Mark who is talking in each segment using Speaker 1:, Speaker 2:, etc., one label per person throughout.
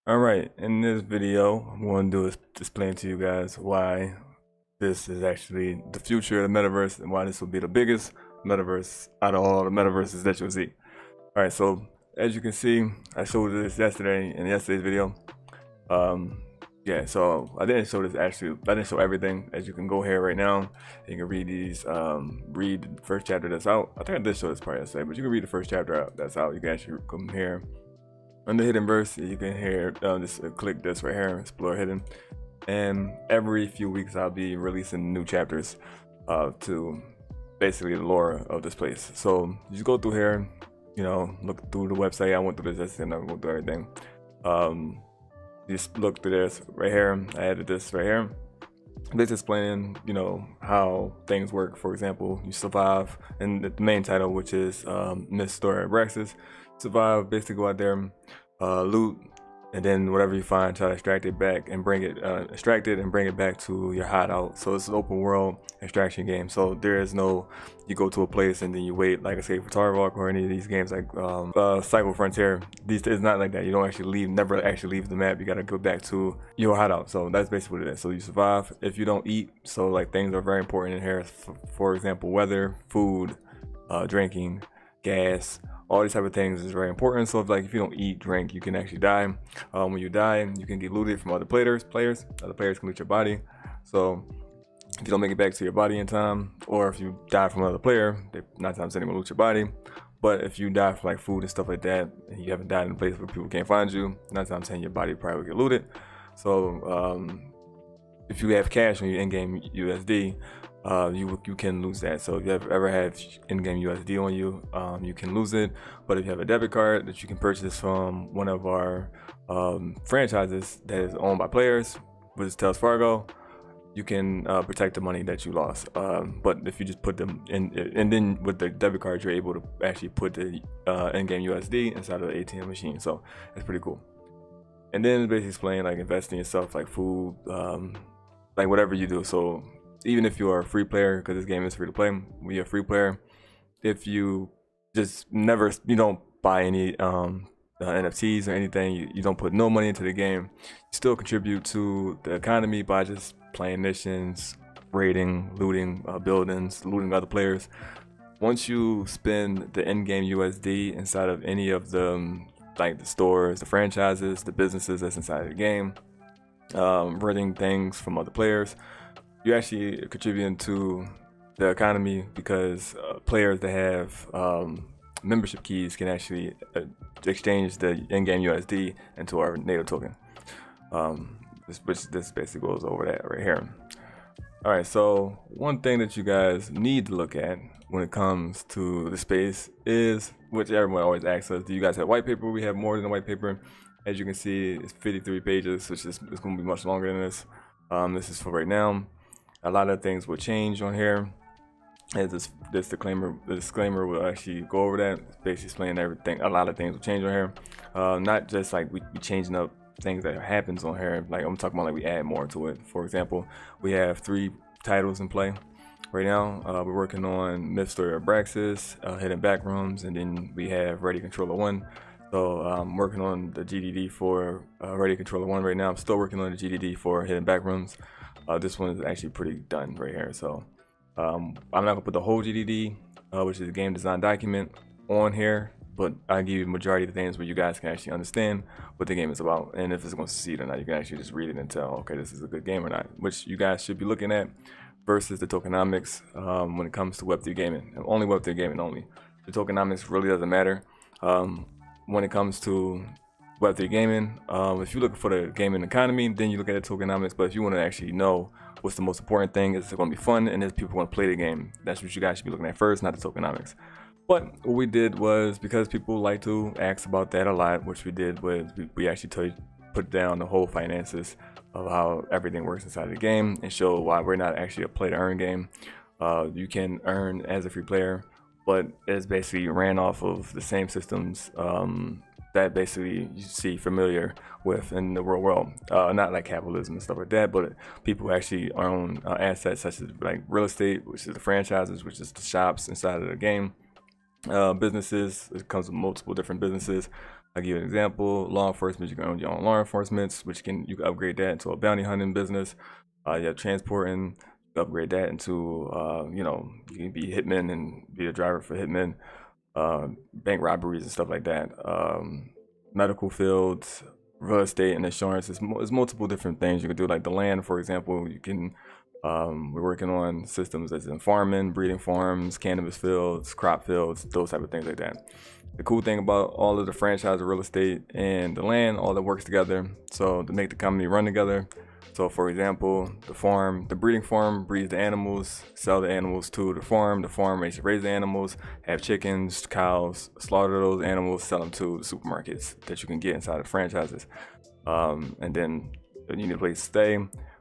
Speaker 1: All right, in this video, what I'm going to do is explain to you guys why this is actually the future of the metaverse and why this will be the biggest metaverse out of all the metaverses that you'll see. All right, so as you can see, I showed this yesterday in yesterday's video. Yeah, so I didn't show this actually. I didn't show everything. As you can go here right now, you can read these. Read the first chapter that's out. I think I did show this part yesterday, but you can read the first chapter out that's out. You can actually come here under Hidden Verse. You can hear just click this right here, explore hidden, and every few weeks I'll be releasing new chapters to basically the lore of this place. So you just go through here, you know, look through the website. I went through this yesterday, and I went through everything. Just look through this right here. I added this right here. This explaining, you know, how things work. For example, you survive, and the main title, which is Myth Story Abraxas. Survive, basically go out there, loot, and then whatever you find, try to extract it back and bring it, extract it and bring it back to your hideout. So it's an open world extraction game. So there is no, you go to a place and then you wait, like I say, for Tarvark or any of these games like Cycle Frontier. It's not like that. You don't actually leave, never actually leave the map. You gotta go back to your hideout. So that's basically what it is. So you survive if you don't eat. So like things are very important in here. For example, weather, food, drinking, gas. All these type of things is very important. So if you don't eat, drink, you can actually die. When you die, you can get looted from other players. Other players can loot your body. So if you don't make it back to your body in time, or if you die from another player, they 9 times 10 will loot your body. But if you die from like food and stuff like that, and you haven't died in a place where people can't find you, 9 times 10 your body probably will get looted. So if you have cash on your in-game USD, you can lose that. So if you ever have in-game USD on you, you can lose it. But if you have a debit card that you can purchase from one of our franchises that is owned by players, which is Tells Fargo, you can protect the money that you lost. But if you just put them in, and then with the debit card, you're able to actually put the in-game USD inside of the ATM machine. So it's pretty cool. And then basically explain like investing in yourself, like food, like whatever you do. So even if you are a free player, because this game is free to play, when you're a free player, if you just you don't buy any NFTs or anything, you don't put no money into the game, you still contribute to the economy by just playing missions, raiding, looting buildings, looting other players. Once you spend the in-game USD inside of any of the like the stores, the franchises, the businesses that's inside of the game, renting things from other players, you're actually contributing to the economy, because players that have membership keys can actually exchange the in-game USD into our native token. This basically goes over that right here. All right, so one thing that you guys need to look at when it comes to the space is, which everyone always asks us, do you guys have white paper? We have more than a white paper. As you can see, it's 53 pages, which is it's going to be much longer than this. This is for right now. A lot of things will change on here. As this disclaimer, the disclaimer will actually go over that, basically explaining everything. A lot of things will change on here. Not just like we changing up things that happens on here. Like I'm talking about like we add more to it. For example, we have 3 titles in play right now. We're working on Myth Story Abraxas, Hidden Backrooms, and then we have Ready Controller 1. So I'm working on the GDD for Ready Controller 1 right now. I'm still working on the GDD for Hidden Backrooms. This one is actually pretty done right here. So I'm not gonna put the whole GDD, which is a game design document, on here, but I give you the majority of the things where you guys can actually understand what the game is about, and if it's going to succeed or not. You can actually just read it and tell, okay, this is a good game or not, which you guys should be looking at versus the tokenomics when it comes to Web3 gaming. Only Web3 gaming only. The tokenomics really doesn't matter when it comes to Web3 gaming. If you're looking for the gaming economy, then you look at the tokenomics. But if you want to actually know what's the most important thing, is it's going to be fun and if people want to play the game. That's what you guys should be looking at first, not the tokenomics. But what we did was, because people like to ask about that a lot, which we did was we actually put down the whole finances of how everything works inside the game and show why we're not actually a play to earn game. You can earn as a free player, but it's basically ran off of the same systems that basically you see familiar with in the real world. Not like capitalism and stuff like that, but people actually own assets such as like real estate, which is the franchises, which is the shops inside of the game. Businesses, it comes with multiple different businesses. I'll give you an example. Law enforcement, you can own your own law enforcement, which you can upgrade that into a bounty hunting business. You have transporting, you upgrade that into, you know, you can be hitman and be a driver for hitmen, bank robberies and stuff like that. Medical fields, real estate and insurance. It's multiple different things you can do. Like the land, for example, you can. We're working on systems as in farming, breeding farms, cannabis fields, crop fields, those type of things like that. The cool thing about all of the franchise of real estate and the land, all that works together. So to make the company run together. So for example, the breeding farm breeds the animals, sell the animals to the farm raise the animals, have chickens, cows, slaughter those animals, sell them to the supermarkets that you can get inside of franchises. And then you need a place to stay,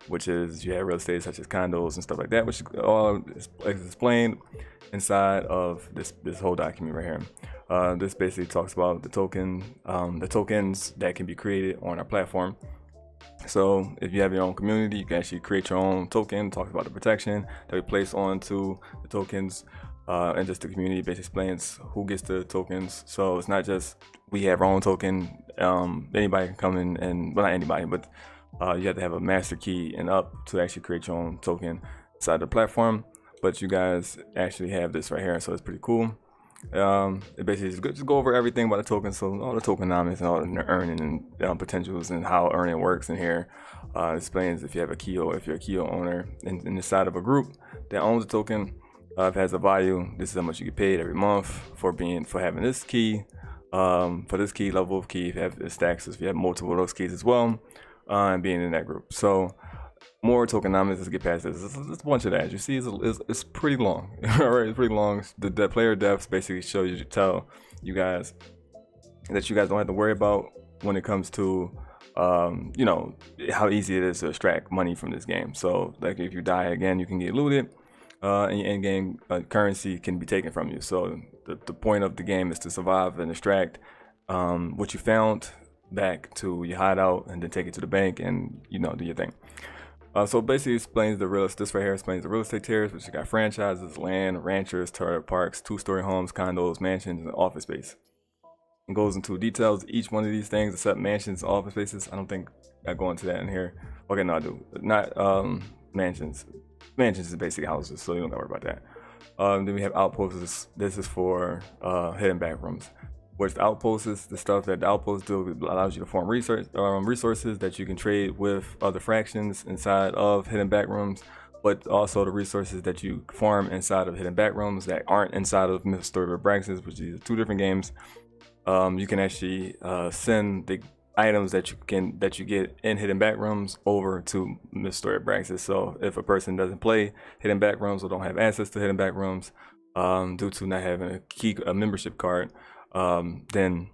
Speaker 1: which is you have real estate such as condos and stuff like that, which is all explained inside of this whole document right here. This basically talks about the tokens that can be created on our platform. So if you have your own community, you can actually create your own token. Talks about the protection that we place onto the tokens, and just the community basically explains who gets the tokens. So it's not just we have our own token. Anybody can come in, and well, not anybody, but you have to have a master key and up to actually create your own token inside the platform. But you guys actually have this right here, so it's pretty cool. It basically just go over everything about the tokens, so all the tokenomics and all the earning and potentials and how earning works in here. Explains if you're a Keo owner and inside of a group that owns a token, if it has a value, this is how much you get paid every month for having this key. For this key level of key, if you have stacks, if you have multiple of those keys as well, and being in that group. So more tokenomics. Let's get past this. It's a bunch of that. You see, it's pretty long. All right, it's pretty long. The player depths basically tell you guys that you guys don't have to worry about when it comes to, you know, how easy it is to extract money from this game. So, like, if you die again, you can get looted, and your in-game currency can be taken from you. So, the point of the game is to survive and extract what you found back to your hideout, and then take it to the bank, and you know, do your thing. So basically explains this right here explains the real estate tiers, which you got franchises, land, ranchers, trailer parks, two-story homes, condos, mansions, and office space. It goes into details each one of these things except mansions and office spaces. I don't think I go into that in here. Okay, no, I do. Not mansions. Mansions is basically houses, so you don't gotta worry about that. Then we have outposts. This is for hidden back rooms. Which the outposts is the stuff that the outposts do, allows you to form resources that you can trade with other fractions inside of hidden back rooms, but also the resources that you farm inside of hidden back rooms that aren't inside of Hidn Studios Abraxas, which is two different games. You can actually send the items that you get in hidden back rooms over to Hidn Studios Abraxas. So if a person doesn't play hidden back rooms or don't have access to hidden back rooms due to not having a membership card, then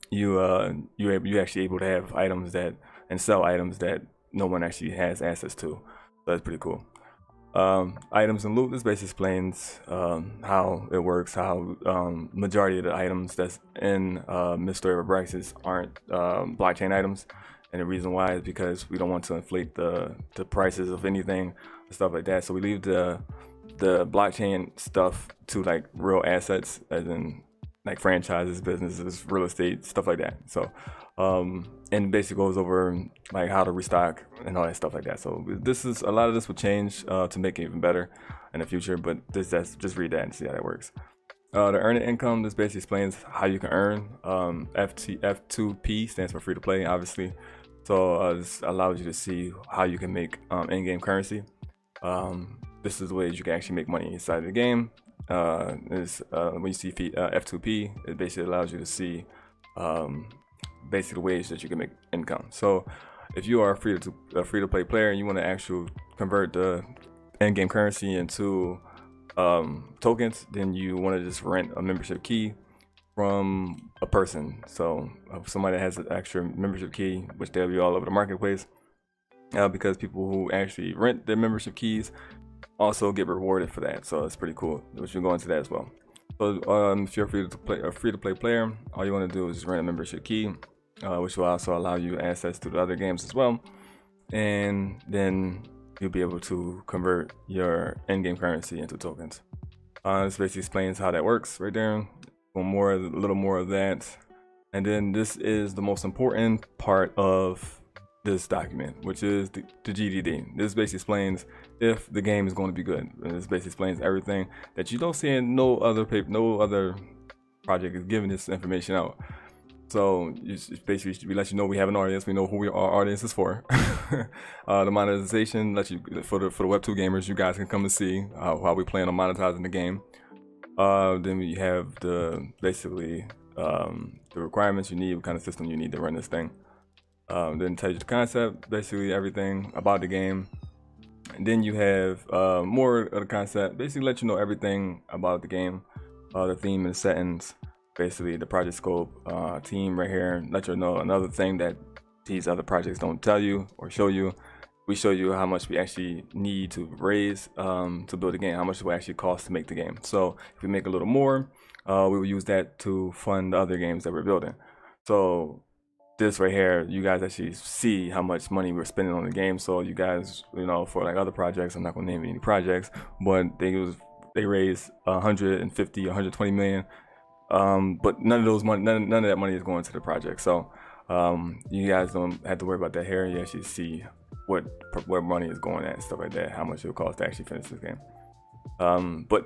Speaker 1: you're actually able to have items and sell items that no one actually has access to. So that's pretty cool. Items and loot, this basically explains how it works, how majority of the items that's in Hidn Studios Abraxas aren't blockchain items, and the reason why is because we don't want to inflate the prices of anything and stuff like that. So we leave the blockchain stuff to like real assets, as in like franchises, businesses, real estate, stuff like that. So and basically goes over like how to restock and all that stuff like that. So a lot of this will change to make it even better in the future, but just read that and see how that works. The earning income, this basically explains how you can earn. F2P stands for free to play, obviously. So this allows you to see how you can make in-game currency. This is the ways you can actually make money inside of the game. When you see F2P, it basically allows you to see basically ways that you can make income. So if you are a free to play player and you want to actually convert the in-game currency into tokens, then you want to just rent a membership key from a person. So somebody that has an extra membership key, which they'll be all over the marketplace, because people who actually rent their membership keys also get rewarded for that. So it's pretty cool, which we'll go into that as well. So if you're a free to play player, all you want to do is just rent a membership key, which will also allow you access to the other games as well, and then you'll be able to convert your in-game currency into tokens. This basically explains how that works right there. A little more of that. And then this is the most important part of this document, which is the GDD. This basically explains if the game is going to be good. And this basically explains everything that you don't see in no other paper, no other project is giving this information out. So it's basically we let you know we have an audience. We know who our audience is for. The monetization lets you for the Web 2 gamers. You guys can come and see how we plan on monetizing the game. Then we have basically the requirements you need, what kind of system you need to run this thing. Then tells you the concept, basically everything about the game. And then you have more of the concept, basically let you know everything about the game, the theme and settings, basically the project scope, team right here. Let you know another thing that these other projects don't tell you or show you. We show you how much we actually need to raise to build a game, how much it will actually cost to make the game. So if we make a little more, we will use that to fund the other games that we're building. So this right here, you guys actually see how much money we're spending on the game. So you guys, for like other projects, I'm not gonna name any projects, but they raised 150, 120 million. But none of that money is going to the project. So you guys don't have to worry about that here. You actually see where money is going at and stuff like that, how much it will cost to actually finish this game. But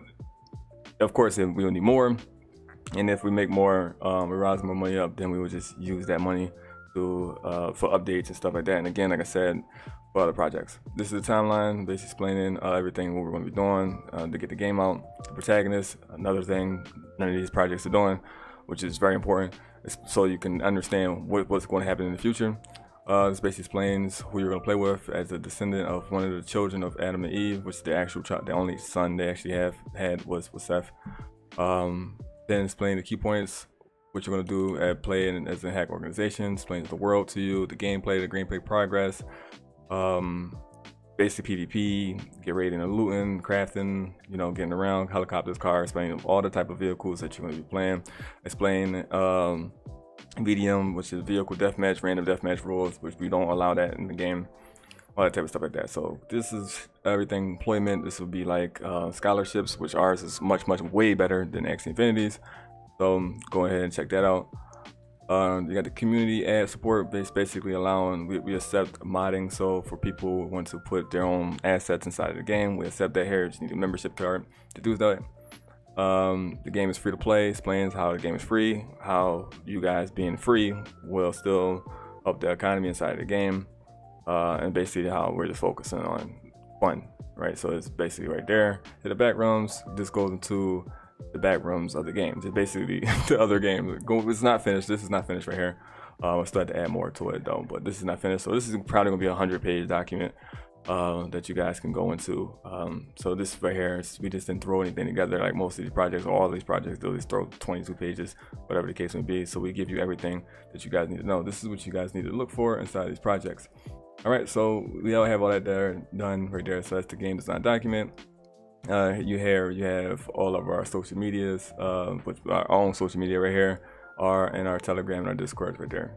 Speaker 1: of course, if we will need more, and if we make more, we rise more money up, then we will just use that money to for updates and stuff like that. And again, like I said, for other projects. This is the timeline, basically explaining everything what we're going to be doing to get the game out. The protagonist, another thing none of these projects are doing, which is very important, so you can understand what's going to happen in the future. This basically explains who you're going to play with as a descendant of one of the children of Adam and Eve, which the actual child, the only son they actually had was Seth. Then explain the key points, what you're going to do at play as a hack organization, explains the world to you, the gameplay progress, basic PvP, get raiding and looting, crafting, getting around, helicopters, cars, explaining all the type of vehicles that you're going to be playing. Explain VDM, which is vehicle deathmatch, random deathmatch rules, which we don't allow that in the game, all that type of stuff like that. So this is everything. Employment, this would be like scholarships, which ours is much way better than Axie Infinity's. So go ahead and check that out. You got the community ad support, basically allowing, we accept modding. So for people who want to put their own assets inside of the game, we accept that here. You just need a membership card to do that. The game is free to play, explains how the game is free, how you guys being free will still up the economy inside of the game, and basically how we're just focusing on fun, right? So it's basically right there. To the back rooms, this goes into the back rooms of the game. It's basically the other game. It's not finished. This is not finished right here. I still have to add more to it though, but this is not finished. So this is probably gonna be a 100-page document that you guys can go into. So this right here, we just didn't throw anything together like most of these projects, or all these projects, they'll just throw 22 pages, whatever the case may be. So we give you everything that you guys need to know. This is what you guys need to look for inside these projects. All right, so we all have all that there done right there. So that's the game design document. You have all of our social medias, which our own social media right here, and our Telegram and our Discord right there.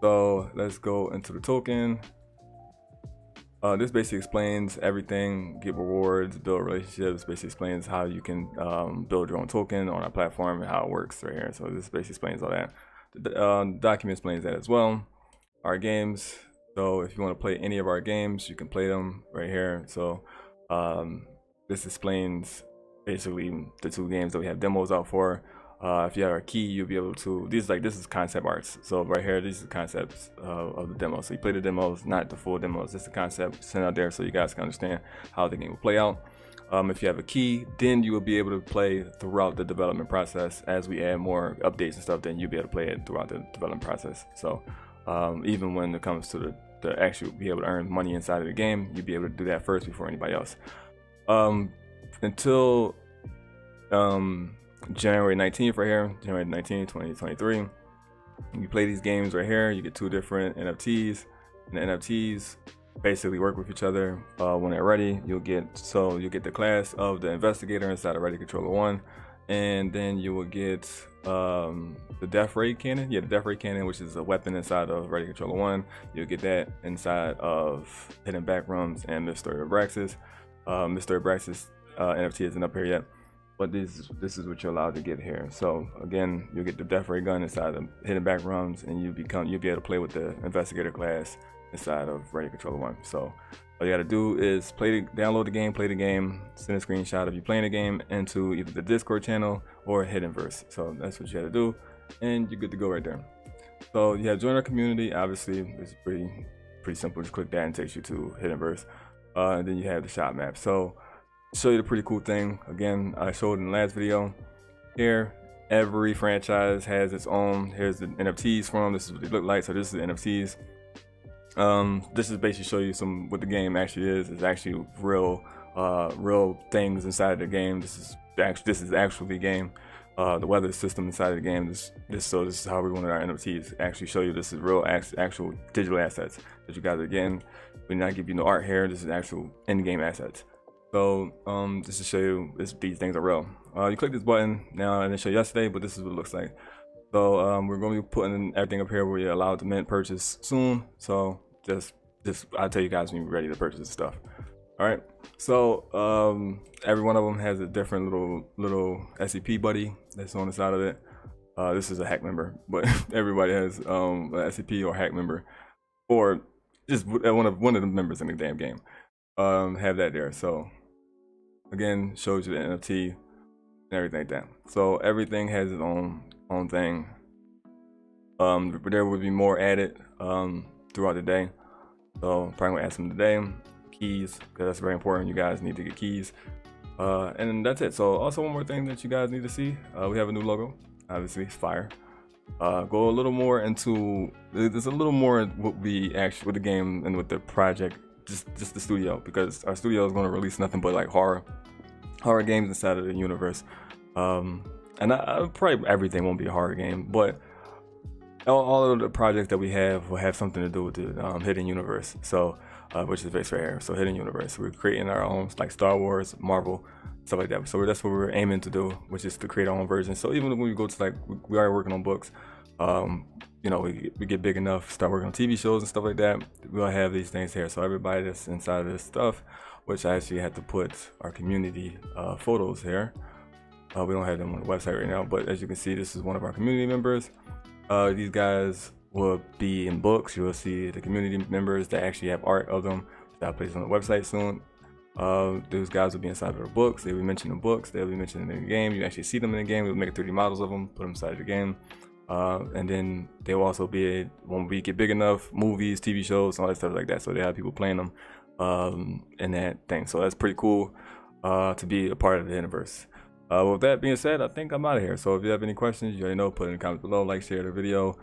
Speaker 1: So let's go into the token. This basically explains everything, get rewards, build relationships, basically explains how you can build your own token on our platform and how it works right here. So this basically explains all that. The document explains that as well. Our games, so if you want to play any of our games, you can play them right here. So this explains basically the 2 games that we have demos out for. If you have our key, you'll be able to, this is concept arts. So right here, these are concepts of the demo. So you play the demos, not the full demos, just the concept sent out there so you guys can understand how the game will play out. If you have a key, then you will be able to play throughout the development process. As we add more updates and stuff, then you'll be able to play it throughout the development process. So even when it comes to the actual be able to earn money inside of the game, you'll be able to do that first before anybody else. Until January 19th right here, January 19th, 2023. You play these games right here, you get 2 different NFTs, and the NFTs basically work with each other. When they're ready, you'll get the class of the investigator inside of Ready Controller 1, and then you will get the Death Ray Cannon. Yeah, the Death Ray Cannon, which is a weapon inside of Ready Controller 1. You'll get that inside of Hidden Backrooms and Mr. Abraxas. Mr. Abraxas NFT isn't up here yet. but this is what you're allowed to get here. So again, you'll get the death ray gun inside the hidden backgrounds, and you'll be able to play with the investigator class inside of Ready Controller 1. So all you gotta do is download the game, play the game, send a screenshot of you playing the game into either the Discord channel or Hidnverse. So that's what you gotta do, and you're good to go right there. So you have join our community. Obviously, it's pretty simple. Just click that and it takes you to Hidnverse. And then you have the shop map. So show you the pretty cool thing. Again, I showed in the last video. Here, every franchise has its own. Here's the NFTs for them. This is what they look like. So this is the NFTs. This is basically show you what the game actually is. It's actually real things inside the game. This is actually the game. The weather system inside of the game. This is how we wanted our NFTs actually show you. This is real actual digital assets that you guys are getting. We did not give you no art here. This is actual in-game assets. So just to show you these things are real. You click this button now. I didn't show you yesterday, but this is what it looks like. So we're going to be putting everything up here where you're allowed to mint purchase soon. So just I'll tell you guys when you're ready to purchase the stuff. All right. So every one of them has a different little SCP buddy that's on the side of it. This is a hack member, but everybody has an SCP or hack member, or just one of the members in the damn game. Have that there. So again, shows you the NFT and everything like that. So everything has its own thing. There will be more added throughout the day. So probably gonna add some today. Keys, because that's very important. You guys need to get keys. And that's it. So also one more thing that you guys need to see. We have a new logo. Obviously, it's fire. Go a little more into. There's a little more with the game and with the project. Just the studio, because our studio is going to release nothing but like horror games inside of the universe. And probably everything won't be a horror game, but all of the projects that we have will have something to do with the hidden universe. So which is based right here. So hidden universe, we're creating our own, like Star Wars, Marvel, stuff like that. So that's what we're aiming to do, which is to create our own version. So even when we go to we are working on books. You know, we get big enough, start working on TV shows and stuff like that, we'll have these things here. So everybody that's inside of this stuff, which I actually had to put our community photos here. We don't have them on the website right now, but as you can see, this is one of our community members. These guys will be in books. You will see the community members that actually have art of them. That plays on the website soon. Those guys will be inside of their books. They'll be mentioned in books. They'll be mentioned in the game. You actually see them in the game. We'll make 3D models of them, put them inside of the game. And then they will also be, when we get big enough, movies, TV shows, all that stuff like that. So they have people playing them in that thing. So that's pretty cool to be a part of the universe. With that being said, I think I'm out of here. So if you have any questions, you already know, put it in the comments below, like, share the video.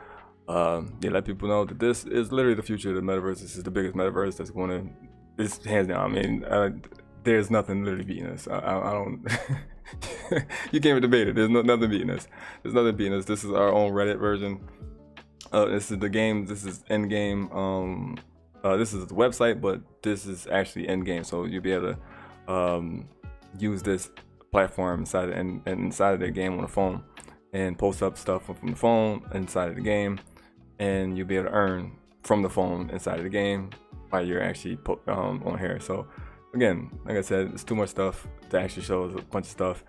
Speaker 1: Yeah, let people know that this is literally the future of the metaverse. This is the biggest metaverse that's going to, this hands down. I mean, there's nothing literally beating us. I don't. You can't even debate it. There's nothing beating us. There's nothing beating us. This is our own Reddit version. This is the game. This is end game. This is the website, but this is actually end game. So you'll be able to use this platform inside of the game on the phone and post up stuff from the phone inside of the game, and you'll be able to earn from the phone inside of the game while you're actually on here. So again, like I said, it's too much stuff to actually show us a bunch of stuff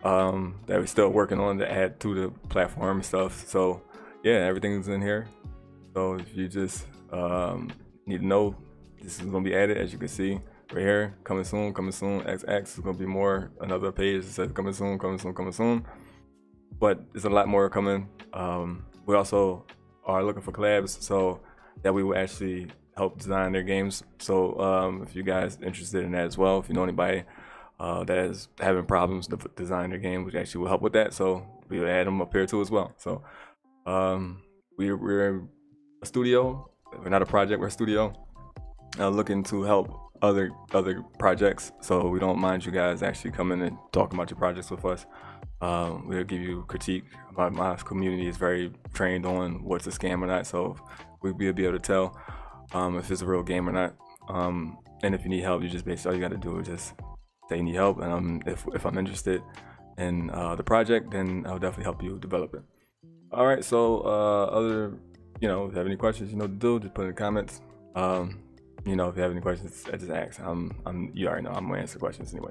Speaker 1: that we're still working on to add to the platform and stuff. So yeah, everything's in here. So if you just need to know, this is gonna be added, as you can see right here, coming soon, XX is gonna be more, another page that says coming soon. But there's a lot more coming. We also are looking for collabs so that we will actually help design their games. So if you guys interested in that as well, if you know anybody that is having problems to design their game, we actually will help with that. So we will add them up here too as well. So we're a studio. We're not a project, we're a studio looking to help other projects. So we don't mind you guys actually coming and talking about your projects with us. We'll give you critique. My community is very trained on what's a scam or not, so we'll be able to tell if it's a real game or not. And if you need help, you just basically, all you got to do is just say you need help, and if I'm interested in the project, then I'll definitely help you develop it. All right, so if you have any questions, you know what to do, just put in the comments. If you have any questions, just ask. You already know I'm gonna answer questions anyway.